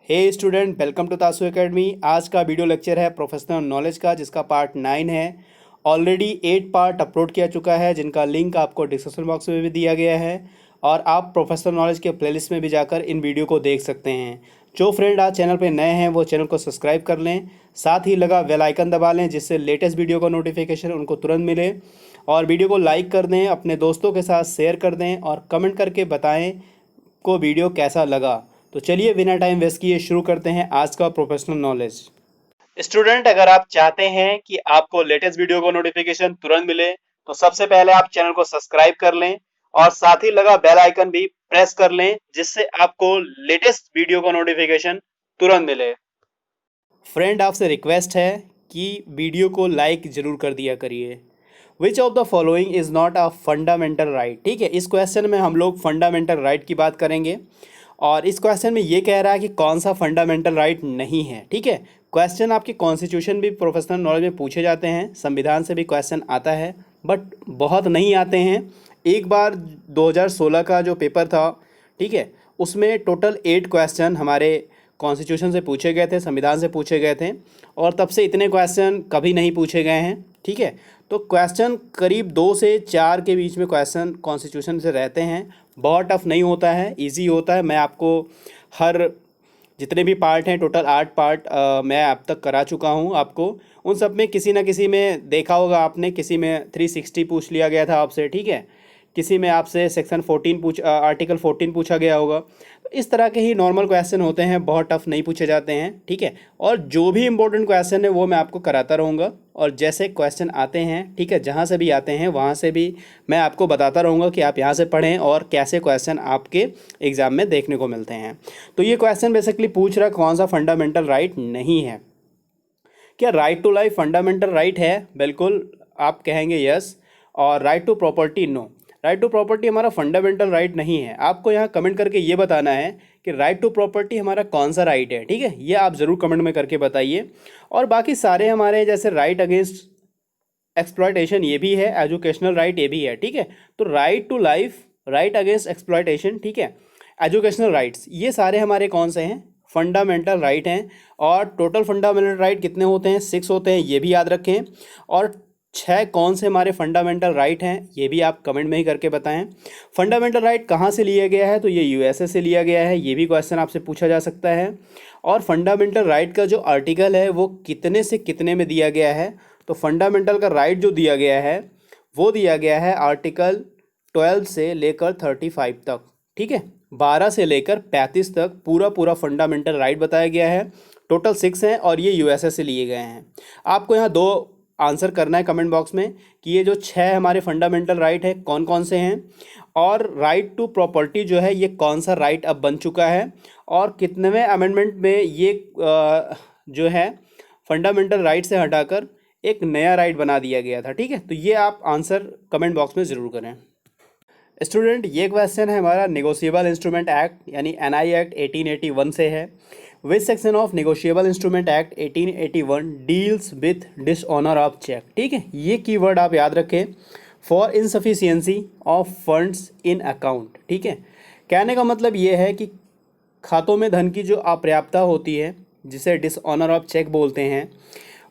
Hey student, welcome to तासु academy. आज का वीडियो लेक्चर है प्रोफेशनल नॉलेज का, जिसका पार्ट 9 है। ऑलरेडी 8 पार्ट अपलोड किया चुका है, जिनका लिंक आपको डिस्क्रिप्शन बॉक्स में भी दिया गया है और आप प्रोफेशनल नॉलेज के प्लेलिस्ट में भी जाकर इन वीडियो को देख सकते हैं। जो फ्रेंड आज चैनल पर नए हैं वो चैनल को सब्सक्राइब कर लें, साथ ही लगा बेल आइकन दबा लें, जिससे लेटेस्ट वीडियो का नोटिफिकेशन उनको तुरंत मिले। और वीडियो को लाइक कर दें, अपने दोस्तों के साथ शेयर कर दें और कमेंट करके बताएं को वीडियो कैसा लगा। तो चलिए बिना टाइम वेस्ट किए शुरू करते हैं आज का प्रोफेशनल नॉलेज। स्टूडेंट, अगर आप चाहते हैं कि आपको लेटेस्ट वीडियो का नोटिफिकेशन तुरंत मिले तो सबसे पहले आप चैनल को सब्सक्राइब कर लें और साथ ही लगा बेल आइकन भी प्रेस कर लें, जिससे आपको लेटेस्ट वीडियो का नोटिफिकेशन तुरंत मिले। फ्रेंड, आपसे रिक्वेस्ट है कि वीडियो को लाइक जरूर कर दिया करिए। Which of the following is not a fundamental right. ठीक है, इस क्वेश्चन में हम लोग फंडामेंटल राइट की बात करेंगे और इस क्वेश्चन में ये कह रहा है कि कौन सा फंडामेंटल राइट नहीं है। ठीक है, क्वेश्चन आपके कॉन्स्टिट्यूशन भी प्रोफेशनल नॉलेज में पूछे जाते हैं, संविधान से भी क्वेश्चन आता है, बट बहुत नहीं आते हैं। एक बार 2016 का जो पेपर था, ठीक है, उसमें टोटल 8 क्वेश्चन हमारे कॉन्स्टिट्यूशन से पूछे गए थे, संविधान से पूछे गए थे, और तब से इतने क्वेश्चन कभी नहीं पूछे गए हैं। ठीक है, तो क्वेश्चन करीब 2 से 4 के बीच में क्वेश्चन कॉन्स्टिट्यूशन से रहते हैं। बहुत टफ नहीं होता है, इजी होता है। मैं आपको हर जितने भी पार्ट हैं, टोटल 8 पार्ट मैं अब तक करा चुका हूं आपको। उन सब में किसी ना किसी में देखा होगा आपने, किसी में 360 पूछ लिया गया था आपसे, ठीक है, किसी में आपसे सेक्शन 14 आर्टिकल 14 पूछा गया होगा। तो इस तरह के ही नॉर्मल क्वेश्चन होते हैं, बहुत टफ नहीं पूछे जाते हैं। ठीक है, और जो भी इंपॉर्टेंट क्वेश्चन है वो मैं आपको कराता रहूँगा, और जैसे क्वेश्चन आते हैं, ठीक है, जहाँ से भी आते हैं वहाँ से भी मैं आपको बताता रहूँगा कि आप यहाँ से पढ़ें और कैसे क्वेश्चन आपके एग्ज़ाम में देखने को मिलते हैं। तो ये क्वेश्चन बेसिकली पूछ रहा कौन सा फंडामेंटल राइट नहीं है। क्या right to life fundamental right है? बिल्कुल, आप कहेंगे यस। और right to property no. Right to property हमारा फंडामेंटल राइट नहीं है। आपको यहाँ कमेंट करके ये बताना है कि राइट टू प्रॉपर्टी हमारा कौन सा राइट है। ठीक है, ये आप ज़रूर कमेंट में करके बताइए। और बाकी सारे हमारे जैसे राइट अगेंस्ट एक्सप्लॉयटेशन ये भी है, एजुकेशनल राइट ये भी है। ठीक है, तो right to life, right against exploitation, ठीक है, एजुकेशनल राइट्स, ये सारे हमारे कौन से हैं? फंडामेंटल राइट हैं। और टोटल फंडामेंटल राइट कितने होते हैं? 6 होते हैं, ये भी याद रखें। और 6 कौन से हमारे फंडामेंटल राइट हैं, ये भी आप कमेंट में ही करके बताएं। फंडामेंटल राइट कहाँ से लिया गया है? तो ये यूएसए से लिया गया है, ये भी क्वेश्चन आपसे पूछा जा सकता है। और फंडामेंटल राइट का जो आर्टिकल है वो कितने से कितने में दिया गया है? तो फंडामेंटल का राइट जो दिया गया है वो दिया गया है आर्टिकल 12 से लेकर 35 तक। ठीक है, 12 से लेकर 35 तक पूरा फंडामेंटल राइट बताया गया है। टोटल 6 हैं और ये यूएसए से लिए गए हैं। आपको यहाँ 2 आंसर करना है कमेंट बॉक्स में कि ये जो 6 हमारे फंडामेंटल राइट है कौन कौन से हैं, और राइट टू प्रॉपर्टी जो है ये कौन सा राइट अब बन चुका है, और कितनेवें अमेंडमेंट में ये जो है फंडामेंटल राइट से हटाकर एक नया राइट बना दिया गया था। ठीक है, तो ये आप आंसर कमेंट बॉक्स में ज़रूर करें। स्टूडेंट, ये क्वेश्चन है हमारा नेगोशिएबल इंस्ट्रूमेंट एक्ट यानी एनआई एक्ट 1881 से है। Which section of negotiable instrument act 1881 deals with dishonour of cheque. ठीक है, ये कीवर्ड आप याद रखें, for insufficiency of funds in account. ठीक है, कहने का मतलब ये है कि खातों में धन की जो अपर्याप्तता होती है, जिसे डिसऑनर ऑफ चेक बोलते हैं,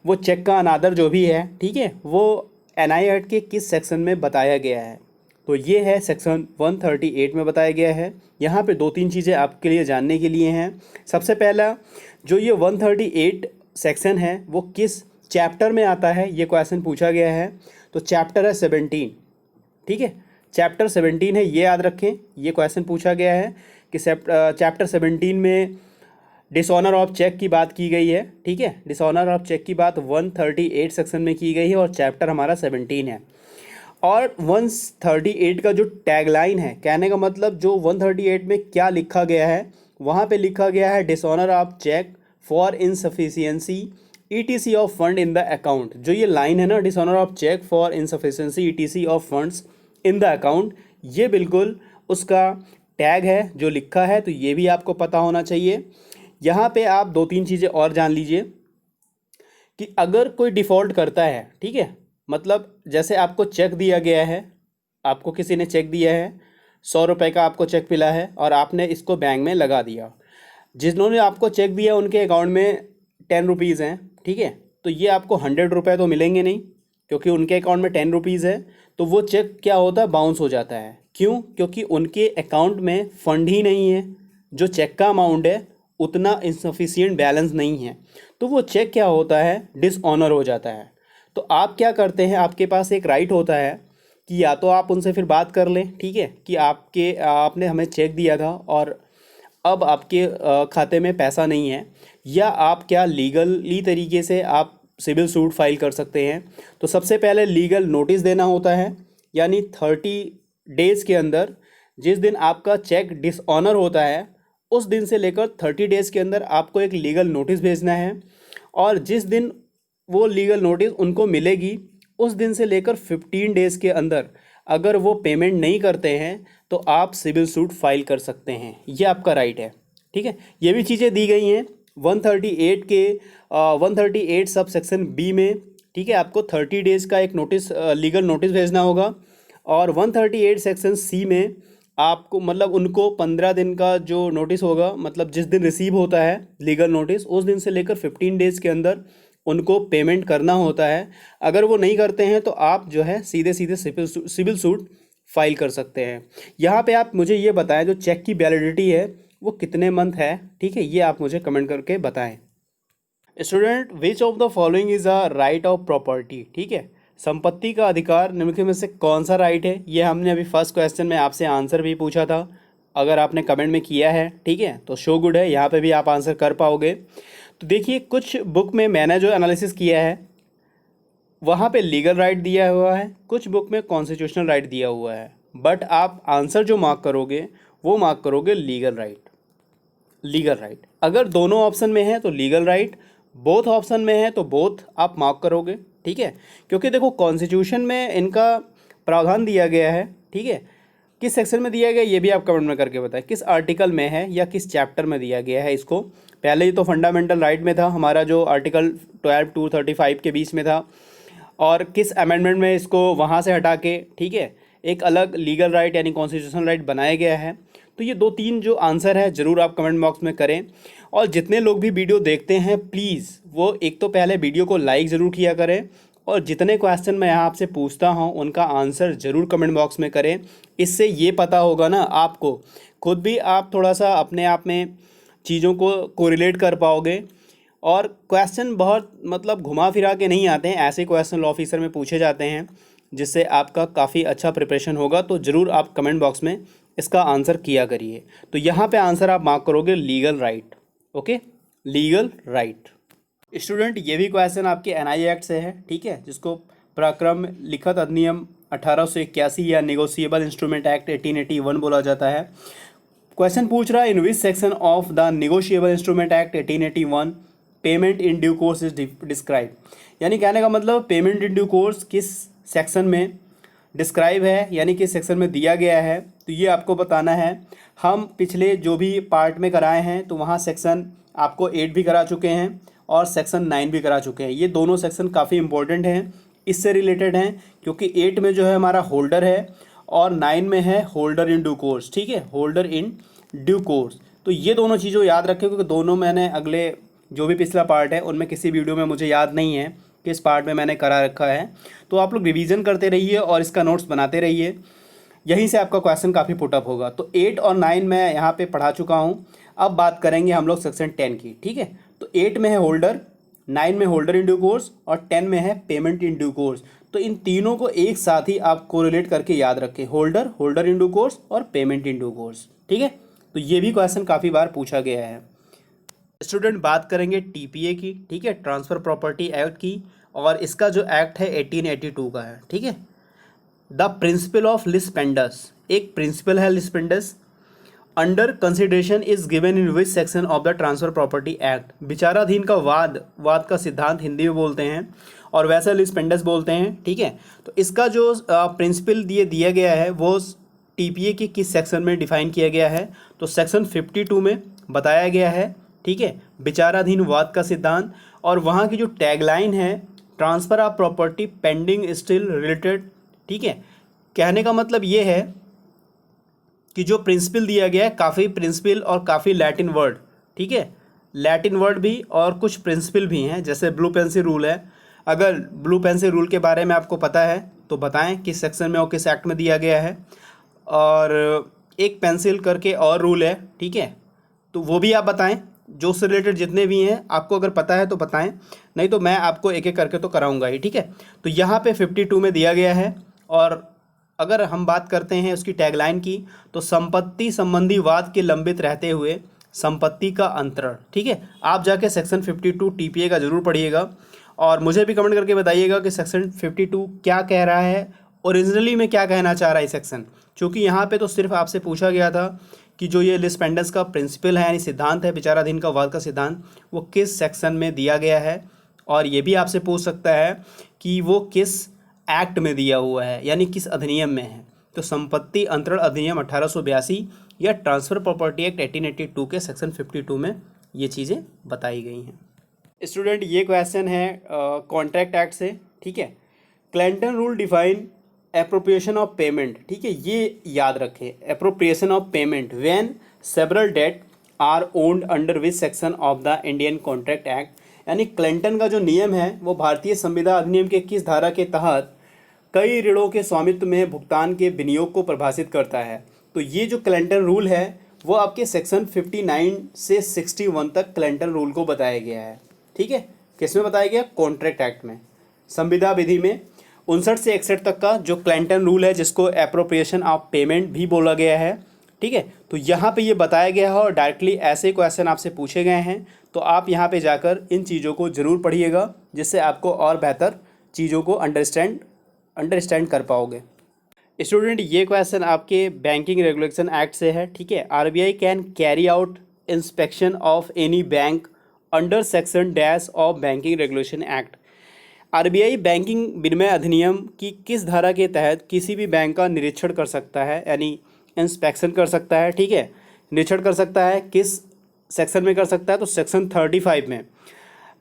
वो चेक का अनादर जो भी है, ठीक है, वो एनआई एक्ट के किस सेक्शन में बताया गया है? तो ये है सेक्शन 138 में बताया गया है। यहाँ पे 2-3 चीज़ें आपके लिए जानने के लिए हैं। सबसे पहला, जो ये 138 सेक्शन है वो किस चैप्टर में आता है, ये क्वेश्चन पूछा गया है। तो चैप्टर है 17। ठीक है, चैप्टर 17 है, ये याद रखें। ये क्वेश्चन पूछा गया है कि चैप्टर 17 में डिसऑनर ऑफ चेक की बात की गई है। ठीक है, डिसऑनर ऑफ चेक की बात 138 सेक्शन में की गई है और चैप्टर हमारा 17 है। और 138 का जो टैगलाइन है, कहने का मतलब जो 138 में क्या लिखा गया है, वहाँ पे लिखा गया है dishonour of cheque for insufficiency etc of fund in the account. जो ये लाइन है ना, dishonour of cheque for insufficiency etc of funds in the account, ये बिल्कुल उसका टैग है जो लिखा है। तो ये भी आपको पता होना चाहिए। यहाँ पे आप 2-3 चीज़ें और जान लीजिए कि अगर कोई डिफ़ॉल्ट करता है, ठीक है, मतलब जैसे आपको चेक दिया गया है, आपको किसी ने चेक दिया है, 100 रुपये का आपको चेक मिला है और आपने इसको बैंक में लगा दिया। जिन्होंने आपको चेक दिया उनके अकाउंट में 10 रुपीज़ हैं, ठीक है, तो ये आपको 100 रुपये तो मिलेंगे नहीं, क्योंकि उनके अकाउंट में 10 रुपीज़ है। तो वो चेक क्या होता है, बाउंस हो जाता है। क्यों? क्योंकि उनके अकाउंट में फ़ंड ही नहीं है, जो चेक का अमाउंट है उतना इंसफिशियंट बैलेंस नहीं है, तो वो चेक क्या होता है, डिसऑनर हो जाता है। तो आप क्या करते हैं, आपके पास एक राइट होता है कि या तो आप उनसे फिर बात कर लें, ठीक है, कि आपने हमें चेक दिया था और अब आपके खाते में पैसा नहीं है, या आप क्या लीगली तरीके से आप सिविल सूट फाइल कर सकते हैं। तो सबसे पहले लीगल नोटिस देना होता है, यानी 30 डेज़ के अंदर, जिस दिन आपका चेक डिसऑनर होता है उस दिन से लेकर 30 डेज़ के अंदर आपको एक लीगल नोटिस भेजना है, और जिस दिन वो लीगल नोटिस उनको मिलेगी उस दिन से लेकर 15 डेज़ के अंदर अगर वो पेमेंट नहीं करते हैं तो आप सिविल सूट फाइल कर सकते हैं। ये आपका राइट है, ठीक है। ये भी चीज़ें दी गई हैं 138 के 138 सब सेक्शन बी में, ठीक है। आपको 30 डेज़ का एक नोटिस, लीगल नोटिस भेजना होगा, और 138 सेक्शन सी में आपको मतलब उनको 15 दिन का जो नोटिस होगा, मतलब जिस दिन रिसीव होता है लीगल नोटिस उस दिन से लेकर 15 डेज़ के अंदर उनको पेमेंट करना होता है। अगर वो नहीं करते हैं तो आप जो है सीधे सीधे सिविल सूट फाइल कर सकते हैं। यहाँ पे आप मुझे ये बताएं, जो चेक की वैलिडिटी है वो कितने मंथ है, ठीक है, ये आप मुझे कमेंट करके बताएं। Student, which of the following is a right of property, ठीक है, संपत्ति का अधिकार निम्नलिखित में से कौन सा राइट है। ये हमने अभी फर्स्ट क्वेश्चन में आपसे आंसर भी पूछा था, अगर आपने कमेंट में किया है, ठीक है, तो शो गुड है, यहाँ पे भी आप आंसर कर पाओगे। तो देखिए, कुछ बुक में मैंने जो एनालिसिस किया है वहाँ पे लीगल राइट दिया हुआ है, कुछ बुक में कॉन्स्टिट्यूशनल राइट दिया हुआ है, बट आप आंसर जो मार्क करोगे वो मार्क करोगे लीगल राइट। लीगल राइट अगर दोनों ऑप्शन में है तो लीगल राइट, बोथ ऑप्शन में है तो बोथ आप मार्क करोगे, ठीक है। क्योंकि देखो, कॉन्स्टिट्यूशन में इनका प्रावधान दिया गया है, ठीक है, किस सेक्शन में दिया गया ये भी आप कमेंट में करके बताएं, किस आर्टिकल में है या किस चैप्टर में दिया गया है इसको। पहले ये तो फंडामेंटल राइट में था हमारा, जो आर्टिकल 12 to 35 के बीच में था, और किस अमेंडमेंट में इसको वहाँ से हटा के, ठीक है, एक अलग लीगल राइट यानी कॉन्स्टिट्यूशनल राइट बनाया गया है। तो ये 2-3 जो आंसर है ज़रूर आप कमेंट बॉक्स में करें, और जितने लोग भी वीडियो देखते हैं प्लीज़ वो एक तो पहले वीडियो को लाइक ज़रूर किया करें, और जितने क्वेश्चन मैं यहाँ आपसे पूछता हूँ उनका आंसर ज़रूर कमेंट बॉक्स में करें। इससे ये पता होगा ना आपको खुद भी, आप थोड़ा सा अपने आप में चीज़ों को कोरिलेट कर पाओगे, और क्वेश्चन बहुत मतलब घुमा फिरा के नहीं आते हैं, ऐसे क्वेश्चन लॉ ऑफिसर में पूछे जाते हैं, जिससे आपका काफ़ी अच्छा प्रिपरेशन होगा। तो ज़रूर आप कमेंट बॉक्स में इसका आंसर किया करिए। तो यहाँ पे आंसर आप मार्क करोगे legal right, okay, legal right. Student, ये भी क्वेश्चन आपके एनआई एक्ट से है, ठीक है, जिसको प्रक्रम लिखित अधिनियम 1881 या नेगोशिएबल इंस्ट्रूमेंट एक्ट 1881 बोला जाता है। क्वेश्चन पूछ रहा है, in which section of the negotiable instrument act 1881 payment in due course is describe, यानी कहने का मतलब पेमेंट इन ड्यू कोर्स किस सेक्शन में डिस्क्राइब है, यानी किस सेक्शन में दिया गया है, तो ये आपको बताना है। हम पिछले जो भी पार्ट में कराए हैं तो वहाँ सेक्शन आपको 8 भी करा चुके हैं और सेक्शन 9 भी करा चुके हैं। ये दोनों सेक्शन काफ़ी इंपॉर्टेंट हैं, इससे रिलेटेड हैं, क्योंकि 8 में जो है हमारा होल्डर है और 9 में है होल्डर इन ड्यू कोर्स, ठीक है, होल्डर इन ड्यू कोर्स। तो ये दोनों चीज़ों याद रखें, क्योंकि दोनों मैंने अगले जो भी पिछला पार्ट है उनमें किसी वीडियो में मुझे याद नहीं है किस पार्ट में मैंने करा रखा है। तो आप लोग रिवीजन करते रहिए और इसका नोट्स बनाते रहिए, यहीं से आपका क्वेश्चन काफ़ी पुटअप होगा। तो 8 और 9 मैं यहाँ पे पढ़ा चुका हूँ। अब बात करेंगे हम लोग सेक्शन 10 की, ठीक है। तो 8 में है होल्डर, 9 में होल्डर इन ड्यू कोर्स और 10 में है पेमेंट इन ड्यू कोर्स। तो इन तीनों को एक साथ ही आप कोरिलेट करके याद रखें, holder, holder in due course और पेमेंट इन ड्यू कोर्स, ठीक है। तो ये भी क्वेश्चन काफ़ी बार पूछा गया है। स्टूडेंट, बात करेंगे टीपीए की, ठीक है, ट्रांसफ़र प्रॉपर्टी एक्ट की, और इसका जो एक्ट है 1882 का है, ठीक है। The principle of lis pendens, एक प्रिंसिपल है lis pendens, under consideration is given in which section of the transfer property act, विचाराधीन का वाद का सिद्धांत हिंदी में बोलते हैं और वैसा लिस पेंडस बोलते हैं, ठीक है। तो इसका जो प्रिंसिपल दिया गया है वो टीपीए के किस सेक्शन में डिफाइन किया गया है, तो सेक्शन 52 में बताया गया है, ठीक है, विचाराधीन वाद का सिद्धांत। और वहाँ की जो टैगलाइन है, transfer of property pending still related, ठीक है। कहने का मतलब ये है कि जो प्रिंसिपल दिया गया है, काफ़ी प्रिंसिपल और काफ़ी लैटिन वर्ड ठीक है, लैटिन वर्ड भी और कुछ प्रिंसिपल भी हैं, जैसे ब्लू पेंसिल रूल है। अगर ब्लू पेंसिल रूल के बारे में आपको पता है तो बताएं किस सेक्शन में और किस एक्ट में दिया गया है। और एक पेंसिल करके और रूल है, ठीक है, तो वो भी आप बताएं। जो उससे रिलेटेड जितने भी हैं आपको अगर पता है तो बताएं, नहीं तो मैं आपको एक एक करके तो कराऊंगा ही, ठीक है। तो यहाँ पे 52 में दिया गया है। और अगर हम बात करते हैं उसकी टैगलाइन की, तो संपत्ति संबंधी वाद के लंबित रहते हुए संपत्ति का अंतरण, ठीक है। आप जाके सेक्शन 52 टीपीए का जरूर पढ़िएगा और मुझे भी कमेंट करके बताइएगा कि सेक्शन 52 क्या कह रहा है, ओरिजिनली में क्या कहना चाह रहा है सेक्शन। क्योंकि यहाँ पे तो सिर्फ आपसे पूछा गया था कि जो ये लिस पेंडेंस का प्रिंसिपल है यानी सिद्धांत है, विचाराधीन का वाद का सिद्धांत, वो किस सेक्शन में दिया गया है। और ये भी आपसे पूछ सकता है कि वो किस एक्ट में दिया हुआ है, यानी किस अधिनियम में है। तो संपत्ति अंतरण अधिनियम 1882 या ट्रांसफर प्रॉपर्टी एक्ट 1882 के सेक्शन 52 में ये चीज़ें बताई गई हैं। स्टूडेंट, ये क्वेश्चन है कॉन्ट्रैक्ट एक्ट से, ठीक है। Clayton rule define appropriation of payment, ठीक है, ये याद रखें, appropriation of payment when several debt are owed under which section of the Indian contract act. यानी क्लैंटन का जो नियम है वो भारतीय संविदा अधिनियम के किस धारा के तहत कई ऋणों के स्वामित्व में भुगतान के विनियोग को परिभाषित करता है। तो ये जो क्लैंटन रूल है वो आपके सेक्शन 59 से 61 तक क्लैंटन रूल को बताया गया है, ठीक है। किस में बताया गया? कॉन्ट्रैक्ट एक्ट में, संविदा विधि में 59 से 61 तक का जो क्लैंटन रूल है, जिसको एप्रोप्रिएशन ऑफ पेमेंट भी बोला गया है, ठीक है। तो यहाँ पे ये बताया गया है और डायरेक्टली ऐसे क्वेश्चन आपसे पूछे गए हैं, तो आप यहाँ पे जाकर इन चीज़ों को ज़रूर पढ़िएगा, जिससे आपको और बेहतर चीज़ों को अंडरस्टैंड कर पाओगे। स्टूडेंट, ये क्वेश्चन आपके बैंकिंग रेगुलेशन एक्ट से है, ठीक है। RBI can carry out inspection of any bank under section dash of banking regulation act. RBI banking विनिमय अधिनियम की किस धारा के तहत किसी भी बैंक का निरीक्षण कर सकता है, यानी इंस्पेक्शन कर सकता है, ठीक है, निरीक्षण कर सकता है। किस सेक्शन में कर सकता है? तो सेक्शन 35 में।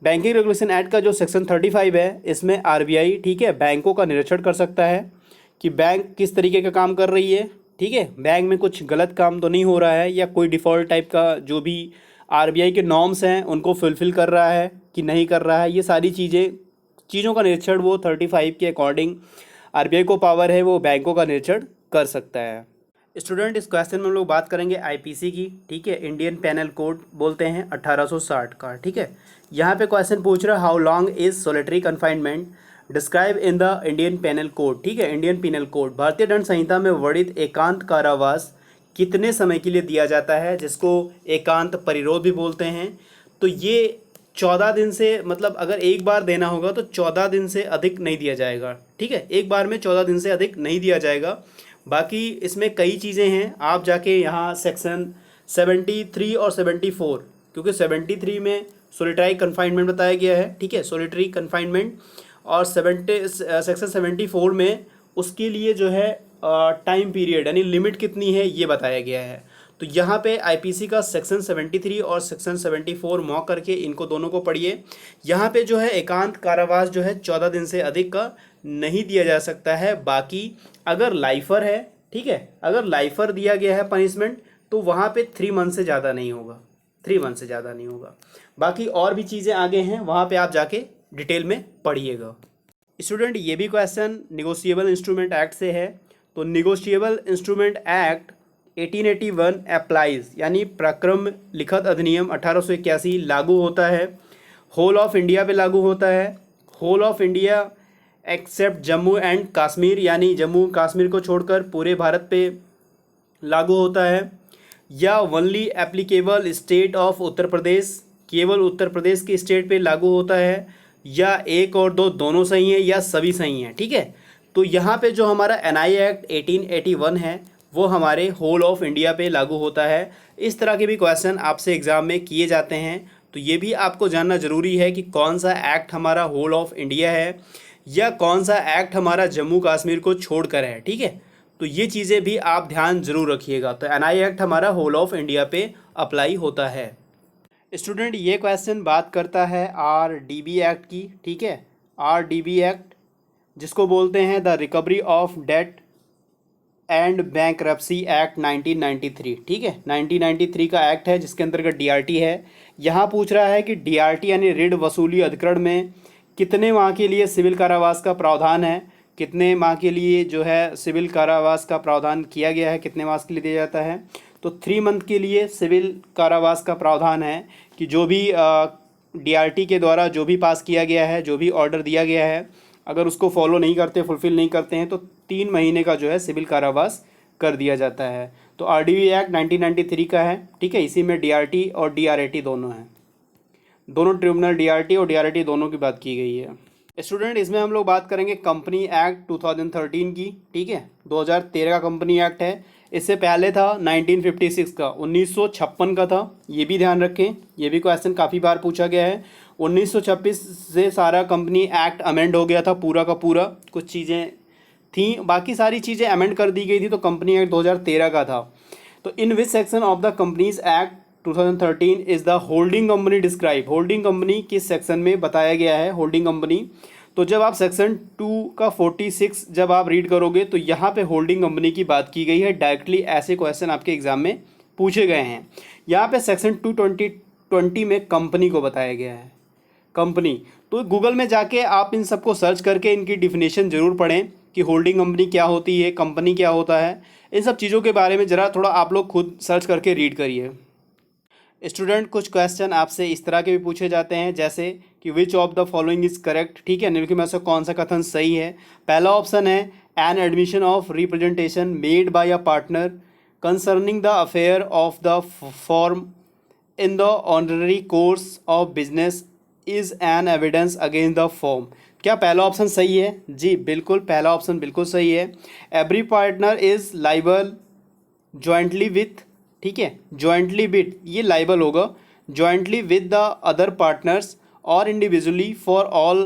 बैंकिंग रेगुलेशन एक्ट का जो सेक्शन 35 है, इसमें आरबीआई, ठीक है, बैंकों का निरीक्षण कर सकता है कि बैंक किस तरीके का काम कर रही है, ठीक है, बैंक में कुछ गलत काम तो नहीं हो रहा है, या कोई डिफ़ॉल्ट टाइप का जो भी आरबीआई के नॉर्म्स हैं उनको फुलफ़िल कर रहा है कि नहीं कर रहा है। ये सारी चीज़ों का निरीक्षण वो 35 के अकॉर्डिंग आरबीआई को पावर है, वो बैंकों का निरीक्षण कर सकता है। स्टूडेंट, इस क्वेश्चन में हम लोग बात करेंगे आईपीसी की, ठीक है, इंडियन पेनल कोड बोलते हैं 1860 का, ठीक है। यहाँ पे क्वेश्चन पूछ रहा है how long is solitary confinement describe in the Indian penal code, ठीक है, इंडियन पेनल कोड, भारतीय दंड संहिता में वर्णित एकांत कारावास कितने समय के लिए दिया जाता है, जिसको एकांत परिरोध भी बोलते हैं। तो ये 14 दिन से, मतलब अगर एक बार देना होगा तो 14 दिन से अधिक नहीं दिया जाएगा, ठीक है, एक बार में 14 दिन से अधिक नहीं दिया जाएगा। बाकी इसमें कई चीज़ें हैं, आप जाके यहाँ सेक्शन 73 और 74, क्योंकि 73 में सोलिटरी कन्फाइनमेंट बताया गया है, ठीक है, सोलिटरी कन्फाइनमेंट, और सेक्शन 74 में उसके लिए जो है टाइम पीरियड यानी लिमिट कितनी है ये बताया गया है। तो यहाँ पे आईपीसी का सेक्शन 73 और सेक्शन 74 मॉक करके इनको दोनों को पढ़िए। यहाँ पे जो है एकांत कारावास जो है 14 दिन से अधिक का नहीं दिया जा सकता है। बाकी अगर लाइफर है, ठीक है, अगर लाइफर दिया गया है पनिशमेंट, तो वहाँ पे 3 मंथ से ज़्यादा नहीं होगा, 3 मंथ से ज़्यादा नहीं होगा। बाकी और भी चीज़ें आगे हैं, वहाँ पे आप जाके डिटेल में पढ़िएगा। स्टूडेंट, ये भी क्वेश्चन निगोशिएबल इंस्ट्रूमेंट एक्ट से है। तो निगोशिएबल इंस्ट्रूमेंट एक्ट 1881 अप्लाइज, यानी प्रक्रम लिखित अधिनियम 1881 लागू होता है, होल ऑफ इंडिया पे लागू होता है, whole of India except Jammu and Kashmir, यानी जम्मू कश्मीर को छोड़कर पूरे भारत पे लागू होता है, या only applicable state of Uttar Pradesh, केवल उत्तर प्रदेश के स्टेट पे लागू होता है, या एक और दो दोनों सही हैं, या सभी सही हैं, ठीक है। तो यहाँ पे जो हमारा एनआई एक्ट 1881 है वो हमारे होल ऑफ इंडिया पे लागू होता है। इस तरह के भी क्वेश्चन आपसे एग्ज़ाम में किए जाते हैं, तो ये भी आपको जानना ज़रूरी है कि कौन सा एक्ट हमारा होल ऑफ इंडिया है या कौन सा एक्ट हमारा जम्मू कश्मीर को छोड़कर है, ठीक है। तो ये चीज़ें भी आप ध्यान ज़रूर रखिएगा। तो एनआई एक्ट हमारा होल ऑफ इंडिया पे अप्लाई होता है। स्टूडेंट, ये क्वेश्चन बात करता है आरडीबी एक्ट की, ठीक है, आरडीबी एक्ट जिसको बोलते हैं the recovery of debt and bankruptcy act 1993, ठीक है, 1993 का एक्ट है जिसके अंतर्गत डीआरटी है। यहाँ पूछ रहा है कि डीआरटी यानी ऋण वसूली अधिकरण में कितने माह के लिए सिविल कारावास का प्रावधान है, कितने माह के लिए जो है सिविल कारावास का प्रावधान किया गया है, कितने मास के लिए दिया जाता है। तो 3 मंथ के लिए सिविल कारावास का प्रावधान है कि जो भी डीआरटी के द्वारा जो भी पास किया गया है, जो भी ऑर्डर दिया गया है, अगर उसको फॉलो नहीं करते, फुलफिल नहीं करते हैं तो 3 महीने का जो है सिविल कारावास कर दिया जाता है। तो आरडीवी एक्ट 1993 का है, ठीक है। इसी में डीआरटी और डीआरएटी दोनों हैं, दोनों ट्रिब्यूनल डीआरटी और डीआरएटी दोनों की बात की गई है। स्टूडेंट, इसमें हम लोग बात करेंगे कंपनी एक्ट 2013 की, ठीक है। 2013 का कंपनी एक्ट है। इससे पहले था 1956 का, 1956 का था, ये भी ध्यान रखें, ये भी क्वेश्चन काफ़ी बार पूछा गया है। 1926 से सारा कंपनी एक्ट अमेंड हो गया था पूरा का पूरा, कुछ चीज़ें थी, बाकी सारी चीज़ें अमेंड कर दी गई थी, तो कंपनी एक्ट 2013 का था। तो in which section of the companies act 2013 is the holding company describe, holding company किस सेक्शन में बताया गया है होल्डिंग कंपनी। तो जब आप सेक्शन 2 का 46 जब आप रीड करोगे तो यहाँ पे होल्डिंग कंपनी की बात की गई है। डायरेक्टली ऐसे क्वेश्चन आपके एग्जाम में पूछे गए हैं। यहाँ पे सेक्शन 220 में कंपनी को बताया गया है, कंपनी। तो गूगल में जाके आप इन सबको सर्च करके इनकी डिफिनेशन ज़रूर पढ़ें कि होल्डिंग कंपनी क्या होती है, कंपनी क्या होता है, इन सब चीज़ों के बारे में ज़रा थोड़ा आप लोग खुद सर्च करके रीड करिए। स्टूडेंट, कुछ क्वेश्चन आपसे इस तरह के भी पूछे जाते हैं जैसे कि which of the following is correct, ठीक है, निम्नलिखित में से कौन सा कथन सही है। पहला ऑप्शन है an admission of representation made by a partner concerning the affair of the form in the honorary course of business is an evidence against the form. क्या पहला ऑप्शन सही है? जी बिल्कुल, पहला ऑप्शन बिल्कुल सही है। Every partner is liable jointly with, ठीक है, जॉइंटली विथ, ये लाइबल होगा, jointly with the other partners और individually for all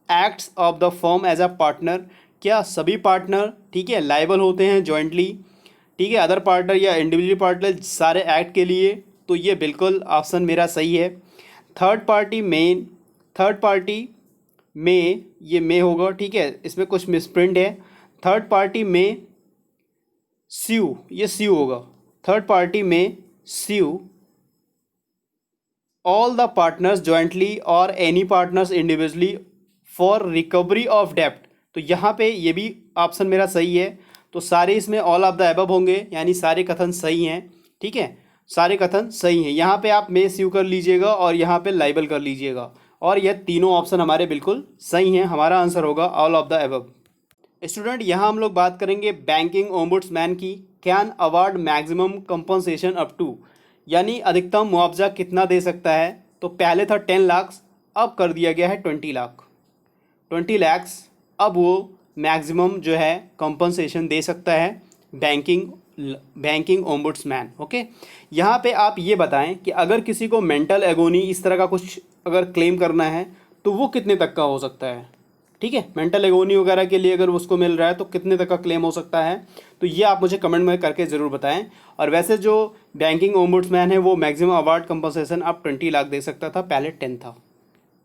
acts of the firm as a partner. क्या सभी पार्टनर, ठीक है, लाइबल होते हैं जॉइंटली, ठीक है, अदर पार्टनर या इंडिविजुअली पार्टनर सारे एक्ट के लिए? तो ये बिल्कुल ऑप्शन मेरा सही है। थर्ड पार्टी में ये में होगा, ठीक है, इसमें कुछ मिसप्रिंट है। थर्ड पार्टी में स्यू, ये स्यू होगा। Third party may sue all the partners jointly और any partners individually for recovery of डेप्ट। तो यहाँ पे ये भी ऑप्शन मेरा सही है। तो सारे इसमें ऑल ऑफ द अबव होंगे, यानी सारे कथन सही हैं, ठीक है, सारे कथन सही हैं। यहाँ पे आप में स्यू कर लीजिएगा और यहाँ पे लाइबल कर लीजिएगा, और यह तीनों ऑप्शन हमारे बिल्कुल सही हैं। हमारा आंसर होगा all of the above. Student, यहाँ हम लोग बात करेंगे बैंकिंग ओम्बुड्समैन की। Can award maximum compensation up to, यानी अधिकतम मुआवजा कितना दे सकता है। तो पहले था 10 लाख, अब कर दिया गया है 20 लाख, 20 लैक्स। अब वो मैक्सिमम जो है कंपनसेशन दे सकता है बैंकिंग ओम्बुड्समैन। ओके, यहाँ पे आप ये बताएं कि अगर किसी को मेंटल एगोनी इस तरह का कुछ अगर क्लेम करना है तो वो कितने तक का हो सकता है, ठीक है, मेंटल एगोनी वगैरह के लिए अगर उसको मिल रहा है तो कितने तक का क्लेम हो सकता है। तो ये आप मुझे कमेंट में करके ज़रूर बताएं। और वैसे जो बैंकिंग ओम्बुड्समैन है वो मैक्सिमम अवार्ड कंपनसेशन अब 20 लाख दे सकता था, पहले 10 था।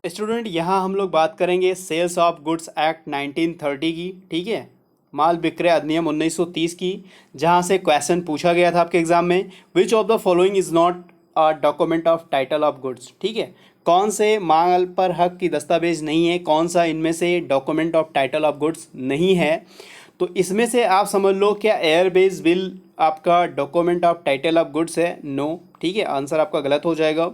स्टूडेंट, यहाँ हम लोग बात करेंगे सेल्स ऑफ गुड्स एक्ट 1930 की, ठीक है, माल विक्रय अधिनियम 1930 की, जहाँ से क्वेश्चन पूछा गया था आपके एग्जाम में, which of the following is not a document of title of goods, ठीक है, कौन से माल पर हक की दस्तावेज नहीं है, कौन सा इनमें से document of title of goods नहीं है। तो इसमें से आप समझ लो क्या एयरबेस बिल आपका document of title of goods है? नो, ठीक है, आंसर आपका गलत हो जाएगा।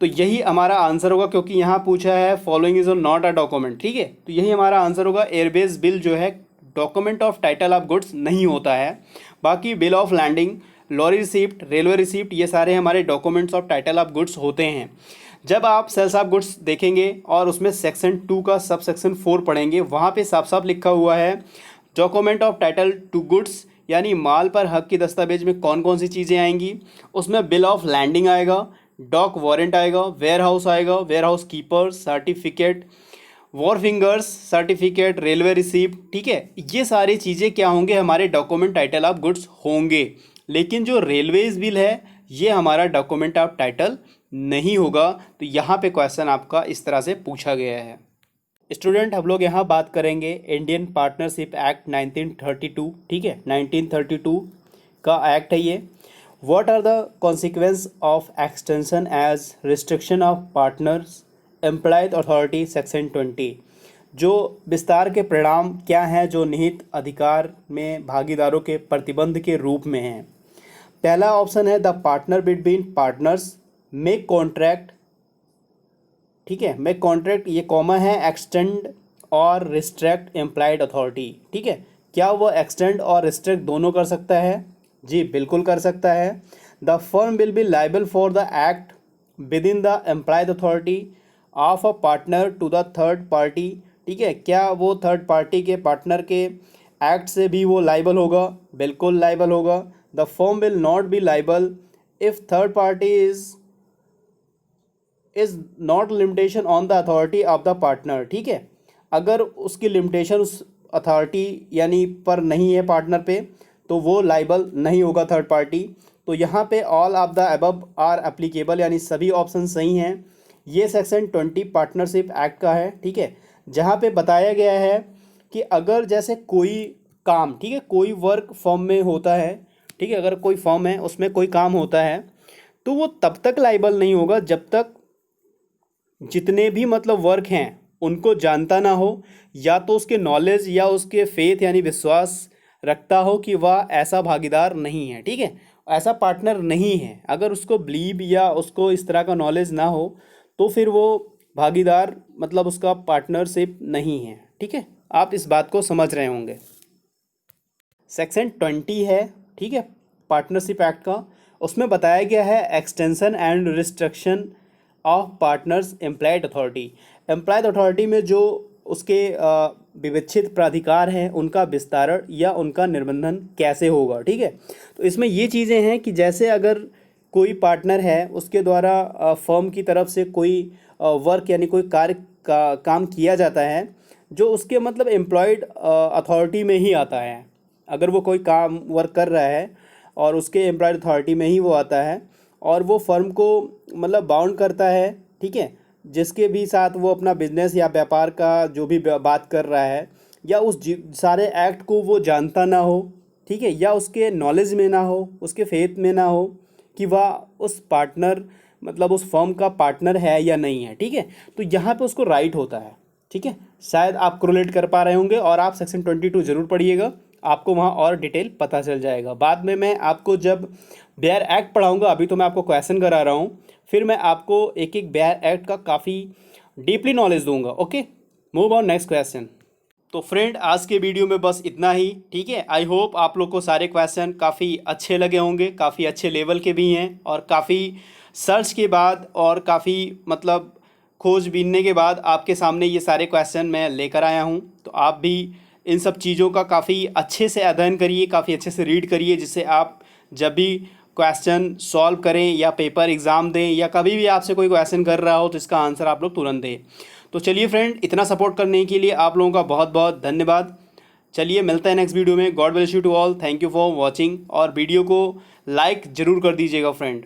तो यही हमारा आंसर होगा, क्योंकि यहाँ पूछा है following is not a document, ठीक है, तो यही हमारा आंसर होगा। एयरबेस बिल जो है document of title of goods नहीं होता है। बाकी bill of landing, lorry receipt, railway receipt, ये सारे हमारे documents of title of goods होते हैं। जब आप सेल्स ऑफ गुड्स देखेंगे और उसमें सेक्शन 2 का सब सेक्शन 4 पढ़ेंगे, वहाँ पे साफ साफ लिखा हुआ है document of title to goods, यानी माल पर हक की दस्तावेज में कौन कौन सी चीज़ें आएंगी। उसमें बिल ऑफ लैंडिंग आएगा, डॉक वारंट आएगा, वेयर हाउस आएगा, warehouse keeper certificate, wharfingers certificate, railway receipt, ठीक है, ये सारी चीज़ें क्या होंगे, हमारे डॉक्यूमेंट टाइटल ऑफ गुड्स होंगे। लेकिन जो रेलवेज बिल है ये हमारा डॉक्यूमेंट ऑफ टाइटल नहीं होगा। तो यहाँ पे क्वेश्चन आपका इस तरह से पूछा गया है। स्टूडेंट हम लोग यहाँ बात करेंगे इंडियन पार्टनरशिप एक्ट 1932, ठीक है, 1932 का एक्ट है ये। What are the consequence of extension as restriction of partners employed authority section 20, जो विस्तार के परिणाम क्या हैं जो निहित अधिकार में भागीदारों के प्रतिबंध के रूप में हैं। पहला ऑप्शन है the partner between partners make contract, ठीक है, मेक कॉन्ट्रैक्ट, ये कॉमा है, एक्सटेंड और रिस्ट्रिक्ट एम्प्लॉयड अथॉरिटी, ठीक है, क्या वो एक्सटेंड और रिस्ट्रिक्ट दोनों कर सकता है? जी बिल्कुल कर सकता है। The firm will be liable for the act within the employed authority of a partner to the third party, ठीक है, क्या वो थर्ड पार्टी के पार्टनर के एक्ट से भी वो लाइबल होगा? बिल्कुल लाइबल होगा। The firm will not be liable if third party is not limitation on the authority of the partner, ठीक है, अगर उसकी लिमिटेशन उस अथॉरिटी यानी पर नहीं है पार्टनर पे, तो वो लाइबल नहीं होगा थर्ड पार्टी। तो यहाँ पे all of the above are applicable, यानी सभी ऑप्शन सही हैं। ये सेक्शन 20 पार्टनरशिप एक्ट का है, ठीक है, जहाँ पे बताया गया है कि अगर जैसे कोई काम, ठीक है, कोई वर्क फर्म में होता है, ठीक है, अगर कोई फर्म है उसमें कोई काम होता है तो वो तब तक लाइबल नहीं होगा जब तक जितने भी मतलब वर्क हैं उनको जानता ना हो, या तो उसके नॉलेज या उसके फेथ यानी विश्वास रखता हो कि वह ऐसा भागीदार नहीं है, ठीक है, ऐसा पार्टनर नहीं है। अगर उसको बिलीव या उसको इस तरह का नॉलेज ना हो तो फिर वो भागीदार मतलब उसका पार्टनरशिप नहीं है, ठीक है, आप इस बात को समझ रहे होंगे। सेक्शन 20 है, ठीक है, पार्टनरशिप एक्ट का, उसमें बताया गया है extension and restriction of partners employed authority. Employed authority में जो उसके विवेचित प्राधिकार हैं उनका विस्तारण या उनका निर्बंधन कैसे होगा, ठीक है। तो इसमें ये चीज़ें हैं कि जैसे अगर कोई पार्टनर है उसके द्वारा फर्म की तरफ से कोई वर्क यानी कोई कार्य का काम किया जाता है जो उसके मतलब एम्प्लॉयड अथॉरिटी में ही आता है, अगर वो कोई काम वर्क कर रहा है और उसके एम्प्लॉयड अथॉरिटी में ही वो आता है और वो फर्म को मतलब बाउंड करता है, ठीक है, जिसके भी साथ वो अपना बिजनेस या व्यापार का जो भी बात कर रहा है, या उस सारे एक्ट को वो जानता ना हो, ठीक है, या उसके नॉलेज में ना हो, उसके फेथ में ना हो कि वह उस पार्टनर मतलब उस फर्म का पार्टनर है या नहीं है, ठीक है, तो यहाँ पे उसको राइट होता है, ठीक है। शायद आप कोरिलेट कर पा रहे होंगे और आप सेक्शन 22 ज़रूर पढ़िएगा, आपको वहाँ और डिटेल पता चल जाएगा। बाद में मैं आपको जब बेयर एक्ट पढ़ाऊँगा, अभी तो मैं आपको क्वेश्चन करा रहा हूँ, फिर मैं आपको एक एक बेयर एक्ट का काफ़ी डीपली नॉलेज दूंगा। Okay, move on next question. तो फ्रेंड आज के वीडियो में बस इतना ही, ठीक है। आई होप आप लोग को सारे क्वेश्चन काफ़ी अच्छे लगे होंगे, काफ़ी अच्छे लेवल के भी हैं और काफ़ी सर्च के बाद और काफ़ी मतलब खोज बीनने के बाद आपके सामने ये सारे क्वेश्चन मैं लेकर आया हूँ। तो आप भी इन सब चीज़ों का काफ़ी अच्छे से अध्ययन करिए, काफ़ी अच्छे से रीड करिए, जिससे आप जब भी क्वेश्चन सॉल्व करें या पेपर एग्ज़ाम दें या कभी भी आपसे कोई क्वेश्चन कर रहा हो तो इसका आंसर आप लोग तुरंत दें। तो चलिए फ्रेंड, इतना सपोर्ट करने के लिए आप लोगों का बहुत बहुत धन्यवाद। चलिए मिलते हैं नेक्स्ट वीडियो में। God bless you to all, thank you for watching, और वीडियो को लाइक ज़रूर कर दीजिएगा फ्रेंड।